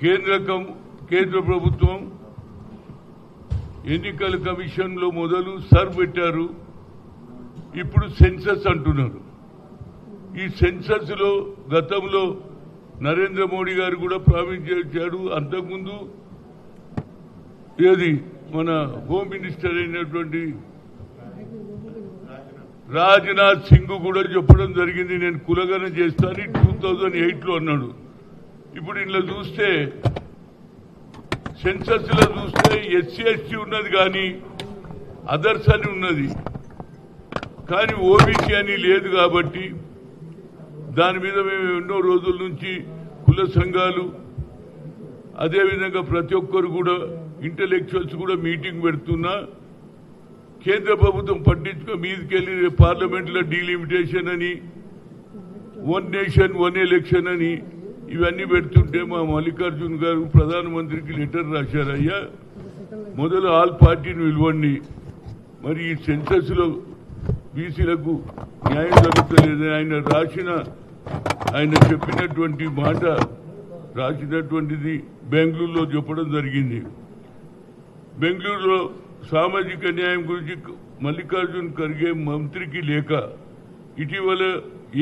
కేంద్ర ప్రభుత్వం ఎన్నికల కమిషన్లో మొదలు సర్ పెట్టారు. ఇప్పుడు సెన్సస్ అంటున్నారు. ఈ సెన్సస్ లో గతంలో నరేంద్ర మోడీ గారు కూడా ప్రామిస్ చేశాడు. అంతకుముందు ఏది మన హోమ్ మినిస్టర్ అయినటువంటి రాజ్నాథ్ సింగ్ కూడా చెప్పడం జరిగింది, నేను కులగన చేస్తాను 2008లో అన్నాడు. ఇప్పుడు ఇంట్లో చూస్తే సెన్సస్ లో చూస్తే ఎస్సీ ఎస్టీ ఉన్నది కానీ అదర్స్ అని ఉన్నది, కానీ ఓబీసీ అని లేదు. కాబట్టి దాని మీద మేము ఎన్నో రోజుల నుంచి కుల సంఘాలు అదేవిధంగా ప్రతి ఒక్కరు కూడా ఇంటలెక్చువల్స్ కూడా మీటింగ్ పెడుతున్నా కేంద్ర ప్రభుత్వం పట్టించుకో మీదకెళ్ళి పార్లమెంట్లో డీలిమిటేషన్ అని, వన్ నేషన్ వన్ ఎలక్షన్ అని ఇవన్నీ పెడుతుంటే మా మల్లికార్జున్ గారు ప్రధానమంత్రికి లెటర్ రాశారు. అయ్యా మొదలు ఆల్ పార్టీని పిలవండి, మరి ఈ సెన్సస్ లో బీసీలకు న్యాయం జరుగుతలేదు. ఆయన చెప్పినటువంటి మాట రాసినటువంటిది బెంగళూరులో చెప్పడం జరిగింది. బెంగళూరులో సామాజిక న్యాయం గురించి మల్లికార్జున్ ఖర్గే మంత్రికి లేఖ. ఇటీవల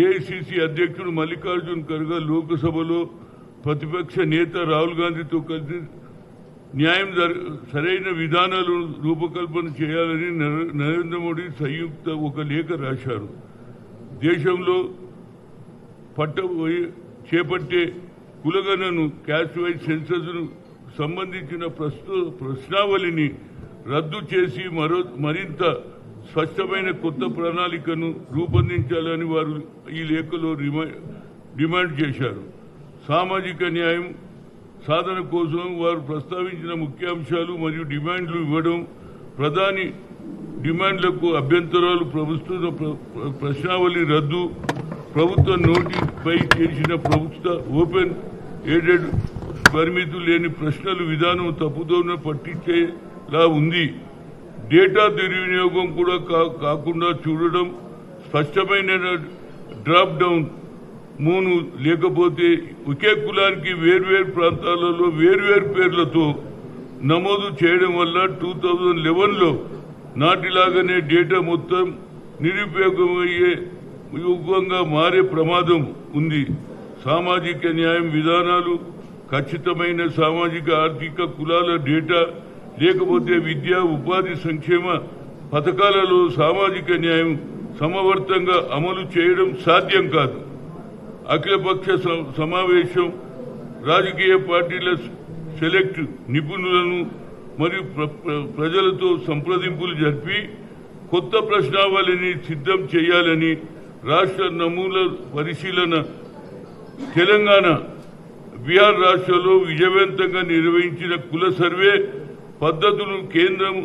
ఏఐసిసి అధ్యక్షుడు మల్లికార్జున్ ఖర్గే లోక్సభలో ప్రతిపక్ష నేత రాహుల్ గాంధీతో కలిసి న్యాయం సరైన విధానాలు రూపకల్పన చేయాలని నరేంద్ర మోడీ సంయుక్త ఒక లేఖ రాశారు. దేశంలో చేపట్టే కులగణను క్యాస్ట్ వైజ్ సెన్సస్ ను సంబంధించిన ప్రశ్నావళిని రద్దు చేసి మరింత స్పష్టమైన కొత్త ప్రణాళికను రూపొందించాలని వారు ఈ లేఖలో డిమాండ్ చేశారు. సామాజిక న్యాయం సాధన కోసం వారు ప్రస్తావించిన ముఖ్యాంశాలు మరియు డిమాండ్లు ఇవ్వడం, ప్రధాని డిమాండ్లకు అభ్యంతరాలు, ప్రభుత్వ ప్రశ్నావళి రద్దు, ప్రభుత్వ నోటీస్పై చేసిన ప్రభుత్వ ఓపెన్ ఎయిడెడ్ పరిమితులు లేని ప్రశ్నలు విధానం తప్పుదోవ పట్టించేలా ఉంది. డేటా దుర్వినియోగం కూడా కాకుండా చూడడం, స్పష్టమైన డ్రాప్ డౌన్ మూను లేకపోతే ఒకే కులానికి వేర్వేరు ప్రాంతాలలో వేర్వేరు పేర్లతో నమోదు చేయడం వల్ల 2011లో నాటిలాగానే డేటా మొత్తం నిరుపయోగమయ్యే యుగంగా మారే ప్రమాదం ఉంది. సామాజిక న్యాయం విధానాలు, ఖచ్చితమైన సామాజిక ఆర్థిక కులాల డేటా లేకపోతే విద్యా ఉపాధి సంక్షేమ పథకాలలో సామాజిక న్యాయం సమర్థవంతంగా అమలు చేయడం సాధ్యం కాదు. అఖిలపక్ష సమావేశం రాజకీయ పార్టీల సెలెక్ట్ నిపుణులను మరియు ప్రజలతో సంప్రదింపులు జరిపి కొత్త ప్రశ్నావళిని సిద్ధం చేయాలని, రాష్ట్ర నమూనా పరిశీలన తెలంగాణ, బీహార్ రాష్ట్రాల్లో విజయవంతంగా నిర్వహించిన కుల సర్వే పద్ధతులను కేంద్రం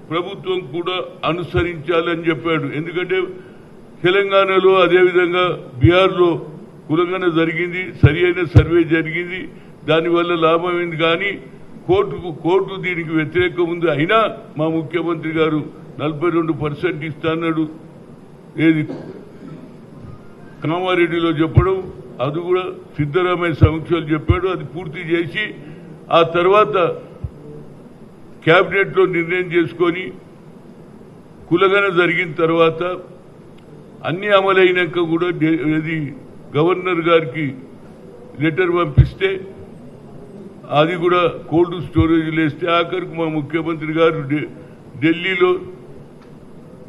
ప్రభుత్వం కూడా అనుసరించాలని చెప్పాడు. ఎందుకంటే తెలంగాణలో అదేవిధంగా బీహార్లో కులగణ జరిగింది, సరి అయిన సర్వే జరిగింది, దానివల్ల లాభమైంది. కానీ కోర్టు దీనికి వ్యతిరేకం ఉంది. అయినా మా ముఖ్యమంత్రి గారు 42% ఇస్తాన్నాడు. ఏది కామారెడ్డిలో చెప్పడం, అది కూడా సిద్ధరామయ్య సమీక్షలు చెప్పాడు. అది పూర్తి చేసి ఆ తర్వాత కేబినెట్ లో నిర్ణయం చేసుకొని కులగణ జరిగిన తర్వాత అన్ని అమలైనాక కూడా ఇది గవర్నర్ గారికి లెటర్ పంపిస్తే అది కూడా కోల్డ్ స్టోరేజ్ వేస్తే ఆఖరికి మా ముఖ్యమంత్రి గారు ఢిల్లీలో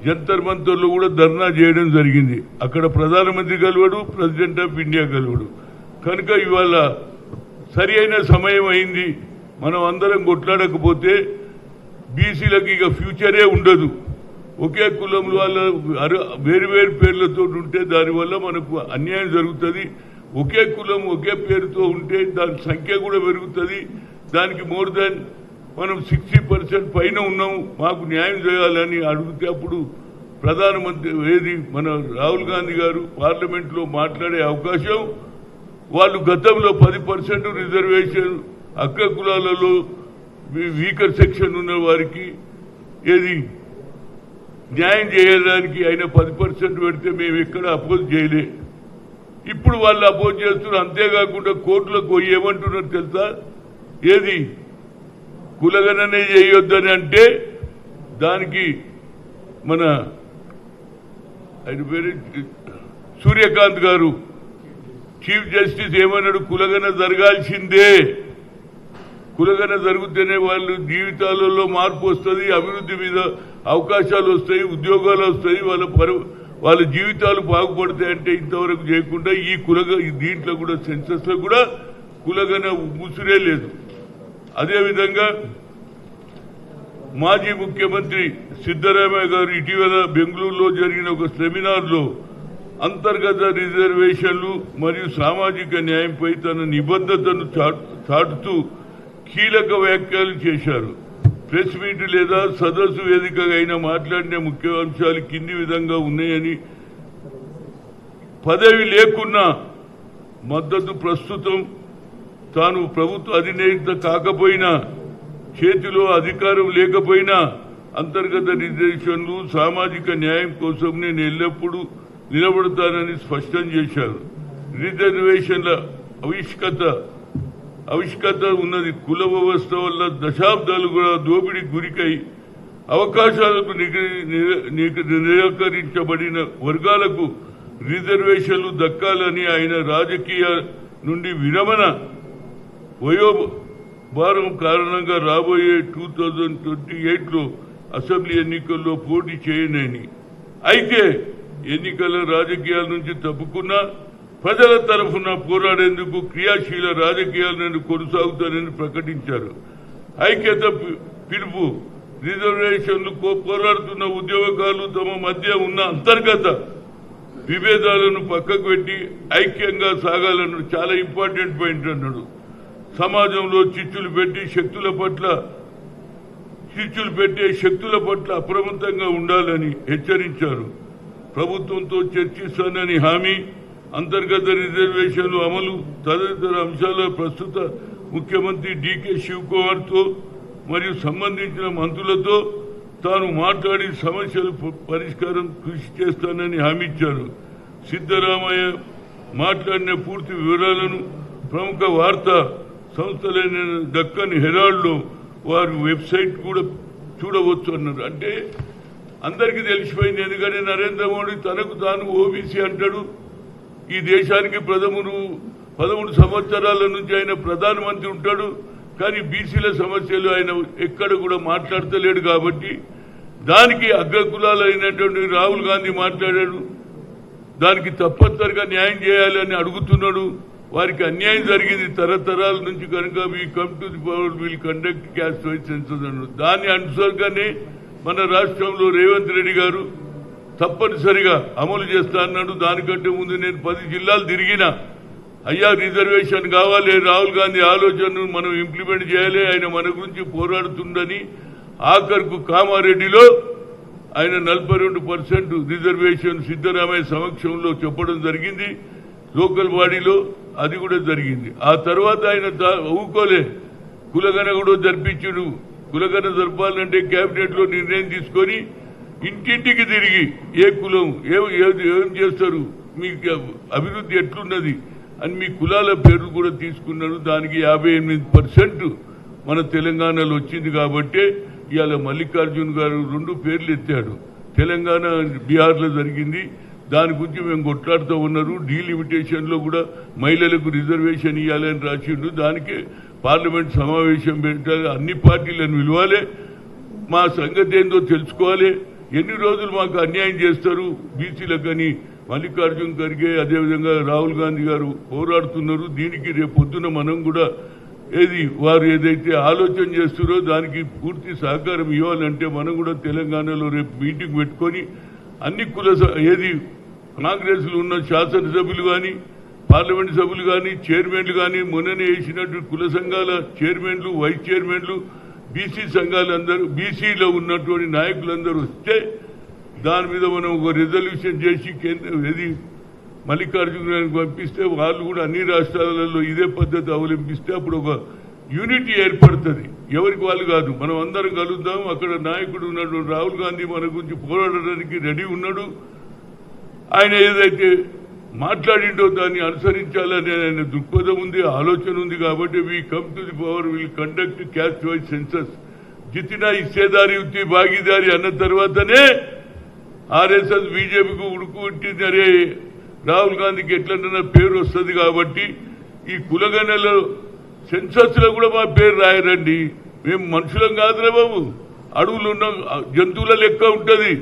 జంతర్ మంతర్లో కూడా ధర్నా చేయడం జరిగింది. అక్కడ ప్రధానమంత్రి కలవడు, ప్రెసిడెంట్ ఆఫ్ ఇండియా కలవడు. కనుక ఇవాళ సరి అయిన సమయం అయింది. మనం అందరం కొట్లాడకపోతే బీసీలకు ఇక ఫ్యూచరే ఉండదు. ఒకే కులం వాళ్ళ వేరు వేరు పేర్లతో ఉంటే దానివల్ల మనకు అన్యాయం జరుగుతుంది. ఒకే కులం ఒకే పేరుతో ఉంటే దాని సంఖ్య కూడా పెరుగుతుంది. దానికి మోర్ దాన్ మనం 60% పైన ఉన్నాము, మాకు న్యాయం చేయాలని అడిగితే అప్పుడు ప్రధానమంత్రి మన రాహుల్ గాంధీ గారు పార్లమెంట్ లో మాట్లాడే అవకాశం, వాళ్ళు గతంలో 10% రిజర్వేషన్ అగ్ర కులాలలో వీకర్ సెక్షన్ ఉన్న వారికి న్యాయం చేయడానికి ఆయన 10% పెడితే మేము ఎక్కడ అపోజ్ చేయలే. ఇప్పుడు వాళ్ళు అపోజ్ చేస్తున్నారు. అంతేకాకుండా కోర్టులకు పోయి ఏమంటున్నారు తెలుసా, ఏది కులగణనే చేయొద్దని అంటే దానికి మన ఆయన పేరు సూర్యకాంత్ గారు చీఫ్ జస్టిస్ ఏమన్నాడు, కులగణ జరగాల్సిందే, కులగణ జరుగుతూనే వాళ్ళు జీవితాలలో మార్పు వస్తుంది, అభివృద్ధి మీద అవకాశాలు వస్తాయి, ఉద్యోగాలు వస్తాయి, వాళ్ళ జీవితాలు బాగుపడతాయంటే ఇంతవరకు చేయకుండా ఈ దీంట్లో కూడా సెన్సస్ లో కూడా కులగణ ముసురే లేదు. అదేవిధంగా మాజీ ముఖ్యమంత్రి సిద్ధరామయ్య గారు ఇటీవల బెంగళూరులో జరిగిన ఒక సెమినార్లో అంతర్గత రిజర్వేషన్లు మరియు సామాజిక న్యాయంపై తన నిబద్ధతను చాటుతూ కీలక వ్యాఖ్యలు చేశారు. ప్రెస్ మీట్ లేదా సదస్సు వేదికగా అయినా మాట్లాడిన ముఖ్య అంశాలు కింది విధంగా ఉన్నాయని, పదవి లేకున్నా మద్దతు, ప్రస్తుతం తాను ప్రభుత్వ అధినేత కాకపోయినా, చేతిలో అధికారం లేకపోయినా అంతర్గత రిజర్వేషన్లు సామాజిక న్యాయం కోసం నేను ఎల్లప్పుడూ నిలబడతానని స్పష్టం చేశారు. రిజర్వేషన్ల ఆవిష్కత ఉన్నది. కుల వ్యవస్థ వల్ల దశాబ్దాలు కూడా దోపిడీ గురికై అవకాశాలకు నిరాకరించబడిన వర్గాలకు రిజర్వేషన్లు దక్కాలని ఆయన రాజకీయ నుండి విరమణ వయోభారం కారణంగా రాబోయే 2028లో అసెంబ్లీ ఎన్నికల్లో పోటీ చేయనని, అయితే ఎన్నికల రాజకీయాల నుంచి తప్పుకున్నా ప్రజల తరఫున పోరాడేందుకు క్రియాశీల రాజకీయాలను కొనసాగుతానని ప్రకటించారు. ఐక్యత పిలుపు. రిజర్వేషన్లు పోరాడుతున్న ఉద్యోగాలు తమ మధ్య ఉన్న అంతర్గత విభేదాలను పక్కకు పెట్టి ఐక్యంగా సాగాలన్నాడు. చాలా ఇంపార్టెంట్ పాయింట్ అన్నాడు. సమాజంలో చిచ్చులు పెట్టే శక్తుల పట్ల అప్రమత్తంగా ఉండాలని హెచ్చరించారు. ప్రభుత్వంతో చర్చిస్తానని హామీ. అంతర్గత రిజర్వేషన్లు అమలు తదితర అంశాల ప్రస్తుత ముఖ్యమంత్రి డీకే శివకుమార్తో మరియు సంబంధించిన మంత్రులతో తాను మాట్లాడి సమస్యల పరిష్కారం కృషి చేస్తానని హామీ ఇచ్చారు. సిద్ధరామయ్య మాట్లాడిన పూర్తి వివరాలను ప్రముఖ వార్తా సంస్థలైన దక్కన్ హెరాల్డ్లో వారి వెబ్సైట్ కూడా చూడవచ్చు అన్నారు. అంటే అందరికీ తెలిసిపోయింది. ఎందుకంటే నరేంద్ర మోడీ తనకు తాను ఓబీసీ అంటాడు. ఈ దేశానికి 13 సంవత్సరాల నుంచి ఆయన ప్రధానమంత్రి ఉంటాడు. కానీ బీసీల సమస్యలు ఆయన ఎక్కడ కూడా మాట్లాడతలేడు. కాబట్టి దానికి అగ్రకులాలు అయినటువంటి రాహుల్ గాంధీ మాట్లాడాడు. దానికి తప్పనిసరిగా న్యాయం చేయాలని అడుగుతున్నాడు. వారికి అన్యాయం జరిగింది తరతరాల నుంచి కనుక we come to the power will conduct caste wise census అన్నాడు. దాని అనుసరిగానే మన రాష్ట్రంలో రేవంత్ రెడ్డి గారు తప్పనిసరిగా అమలు చేస్తా అన్నాడు. దానికంటే ముందు నేను 10 జిల్లాలు తిరిగినా, అయ్యా రిజర్వేషన్ కావాలి, రాహుల్ గాంధీ ఆలోచనను మనం ఇంప్లిమెంట్ చేయాలి, ఆయన మన గురించి పోరాడుతుందని ఆఖరుకు కామారెడ్డిలో ఆయన 42% రిజర్వేషన్ సిద్ధరామయ్య సమక్షంలో చెప్పడం జరిగింది. లోకల్ బాడీలో అది కూడా జరిగింది. ఆ తర్వాత ఆయన ఊకోలే, కులగణ కూడా జరిపించుడు. కులగణ జరపాలంటే కేబినెట్ లో నిర్ణయం తీసుకొని ఇంటింటికి తిరిగి ఏ కులం ఏం చేస్తారు, మీకు అభివృద్ధి ఎట్లున్నది అని మీ కులాల పేర్లు కూడా తీసుకున్నాడు. దానికి 58% మన తెలంగాణలో వచ్చింది. కాబట్టి ఇవాళ మల్లికార్జున్ గారు 2 పేర్లు ఎత్తాడు. తెలంగాణ బీహార్లో జరిగింది. దాని గురించి మేము కొట్లాడుతూ ఉన్నారు. డీలిమిటేషన్ లో కూడా మహిళలకు రిజర్వేషన్ ఇవ్వాలని రాసిండు. దానికి పార్లమెంట్ సమావేశం పెట్టాలి, అన్ని పార్టీలను పిలవాలి, మా సంగతి ఏందో తెలుసుకోవాలి, ఎన్ని రోజులు మాకు అన్యాయం చేస్తారు బీసీలకని మల్లికార్జున్ ఖర్గే అదేవిధంగా రాహుల్ గాంధీ గారు పోరాడుతున్నారు. దీనికి రేపు పొద్దున మనం కూడా వారు ఏదైతే ఆలోచన చేస్తారో దానికి పూర్తి సహకారం ఇవ్వాలంటే మనం కూడా తెలంగాణలో రేపు మీటింగ్ పెట్టుకొని అన్ని కాంగ్రెస్ లో ఉన్న శాసనసభ్యులు కానీ పార్లమెంట్ సభ్యులు కానీ చైర్మన్లు కానీ మొన్ననే వేసినట్టు కుల సంఘాల చైర్మన్లు వైస్ చైర్మన్లు బీసీ సంఘాలందరూ బీసీలో ఉన్నటువంటి నాయకులందరూ వస్తే దాని మీద మనం ఒక రిజల్యూషన్ చేసి మల్లికార్జున గారికి పంపిస్తే వాళ్ళు కూడా అన్ని రాష్ట్రాలలో ఇదే పద్ధతి అవలంబిస్తే అప్పుడు ఒక యూనిటీ ఏర్పడుతుంది. ఎవరికి వాళ్ళు కాదు, మనం అందరం కలుద్దాం. అక్కడ నాయకుడు ఉన్నాడు రాహుల్ గాంధీ, మన గురించి పోరాడడానికి రెడీ ఉన్నాడు. ఆయన ఏదైతే మాట్లాడిండో దాన్ని అనుసరించాలనే ఆయన దృక్పథం ఉంది, ఆలోచన ఉంది. కాబట్టి we come to the power will conduct caste wise census. జితినా హిస్సేదారి ఉత్తి భాగీదారి అన్న తర్వాతనే ఆర్ఎస్ఎస్ బీజేపీకి ఉడుకుంటుంది. అరే రాహుల్ గాంధీకి ఎట్లన్నా పేరు వస్తుంది. కాబట్టి ఈ కులగణలో సెన్సస్ లో కూడా మా పేరు రాయరండి. మేము మనుషులం కాదురా బాబు, అడవులు ఉన్న జంతువుల లెక్క ఉంటుంది.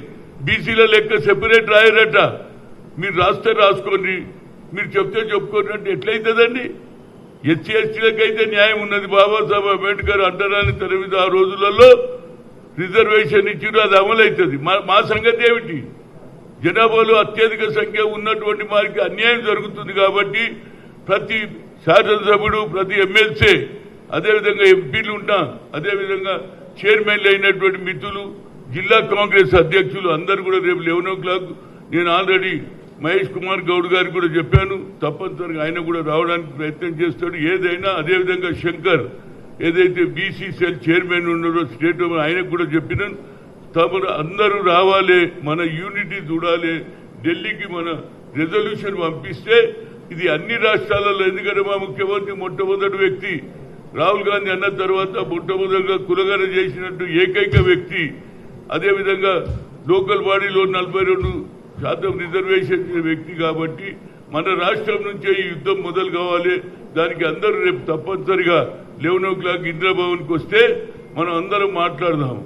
బీసీల లెక్క సెపరేట్ రాయరట. మీరు రాస్తే రాసుకోండి, మీరు చెప్తే చెప్పుకోండి అంటే ఎట్లయితుందండి? ఎస్సీ ఎస్టీలకైతే న్యాయం ఉన్నది. బాబాసాహెబ్ అంబేద్కర్ అంటరాని తన మీద ఆ రోజులలో రిజర్వేషన్ ఇచ్చారు, అది అమలవుతుంది. మా సంగతి ఏమిటి? జనాభాలో అత్యధిక సంఖ్య ఉన్నటువంటి వారికి అన్యాయం జరుగుతుంది. కాబట్టి ప్రతి శాసనసభ్యుడు, ప్రతి ఎమ్మెల్సీ, అదేవిధంగా ఎంపీలు ఉన్నా, అదేవిధంగా చైర్మన్లు అయినటువంటి మిత్రులు, జిల్లా కాంగ్రెస్ అధ్యక్షులు అందరూ కూడా రేపు 11 o'clock నేను ఆల్రెడీ మహేష్ కుమార్ గౌడ్ గారికి కూడా చెప్పాను. తప్పనిసరిగా ఆయన కూడా రావడానికి ప్రయత్నం చేస్తాడు. ఏదైనా అదేవిధంగా శంకర్ ఏదైతే బీసీ సెల్ చైర్మన్ ఉన్నారో స్టేట్, ఆయనకు కూడా చెప్పినాను. తమరు అందరూ రావాలి, మన యూనిటీ చూడాలి. ఢిల్లీకి మన రెజల్యూషన్ పంపిస్తే ఇది అన్ని రాష్ట్రాలలో, ఎందుకంటే మా ముఖ్యమంత్రి మొట్టమొదటి వ్యక్తి రాహుల్ గాంధీ అన్న తర్వాత మొట్టమొదటిగా కులగన చేసినట్టు ఏకైక వ్యక్తి. అదేవిధంగా లోకల్ బాడీలో 42% రిజర్వేషన్ వ్యక్తి. కాబట్టి మన రాష్ట్రం నుంచే ఈ యుద్ధం మొదలు కావాలి. దానికి అందరూ రేపు తప్పనిసరిగా 11 o'clock ఇంద్రభవన్కి వస్తే మనం అందరం మాట్లాడదాం.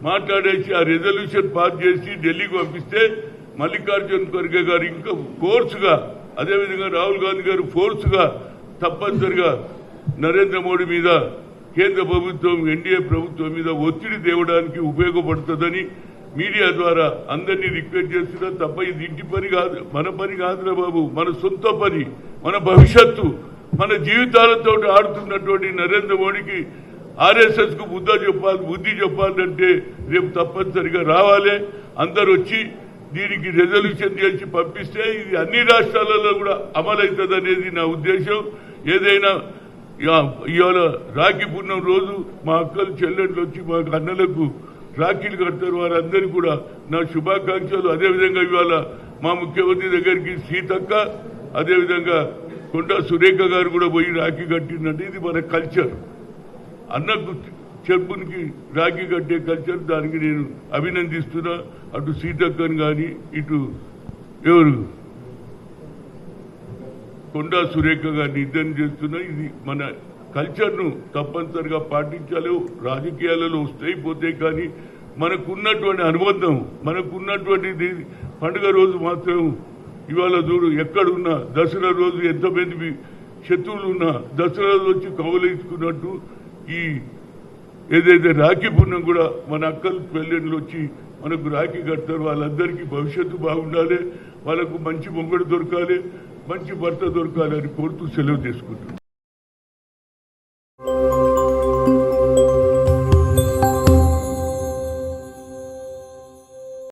మాట్లాడేసి ఆ రెజల్యూషన్ పాస్ చేసి ఢిల్లీకి పంపిస్తే మల్లికార్జున ఖర్గే గారు ఇంకా ఫోర్స్గా, అదేవిధంగా రాహుల్ గాంధీ గారు ఫోర్స్గా తప్పనిసరిగా నరేంద్ర మోడీ మీద, కేంద్ర ప్రభుత్వం ఎన్డీఏ ప్రభుత్వం మీద ఒత్తిడి తేవడానికి ఉపయోగపడుతుందని మీడియా ద్వారా అందరినీ రిక్వెస్ట్ చేస్తున్నా. తప్ప ఇది ఇంటి పని కాదు, మన పని కాదురా బాబు, మన సొంత పని, మన భవిష్యత్తు, మన జీవితాలతో ఆడుతున్నటువంటి నరేంద్ర మోడీకి ఆర్ఎస్ఎస్ కు బుద్ధి చెప్పాలంటే రేపు తప్పనిసరిగా రావాలి. అందరు వచ్చి దీనికి రెజల్యూషన్ చేసి పంపిస్తే ఇది అన్ని రాష్ట్రాలలో కూడా అమలవుతుంది అనేది నా ఉద్దేశం. ఏదైనా ఇవాళ రాఖీ పూర్ణం రోజు మా అక్కలు చెల్లెళ్ళు వచ్చి మా అన్నలకు రాఖీలు కడతారు. వారందరికీ కూడా నా శుభాకాంక్షలు. అదేవిధంగా ఇవాళ మా ముఖ్యమంత్రి దగ్గరికి సీతక్క, అదేవిధంగా కొండా సురేఖ గారు కూడా పోయి రాఖీ కట్టిందంటే ఇది మన కల్చర్. అన్నకు చెప్పునికి రాఖీ కట్టే కల్చర్, దానికి నేను అభినందిస్తున్నా. అటు సీతక్కని కానీ ఇటు ఎవరు కొండా సురేఖ గారిని ఇద్దరిని చేస్తున్నా. ఇది మన కల్చర్ను తప్పనిసరిగా పాటించాలి. రాజకీయాలలో వస్తాయి పోతాయి, కానీ మనకున్నటువంటి అనుబంధం, మనకున్నటువంటి పండుగ రోజు మాత్రం ఇవాళ చూడు ఎక్కడున్నా దసరా రోజు ఎంతమంది శత్రువులు ఉన్నా దసరా రోజు వచ్చి కౌలించుకున్నట్టు ఈ ఏదైతే రాఖీ పూర్ణం కూడా మన అక్కలు పెళ్ళిళ్ళు వచ్చి మనకు రాఖీ కడతారు. వాళ్ళందరికీ భవిష్యత్తు బాగుండాలి, వాళ్ళకు మంచి మొగుడు దొరకాలి, మంచి భర్త దొరకాలి అని కోరుతూ సెలవు తీసుకుంటున్నాను.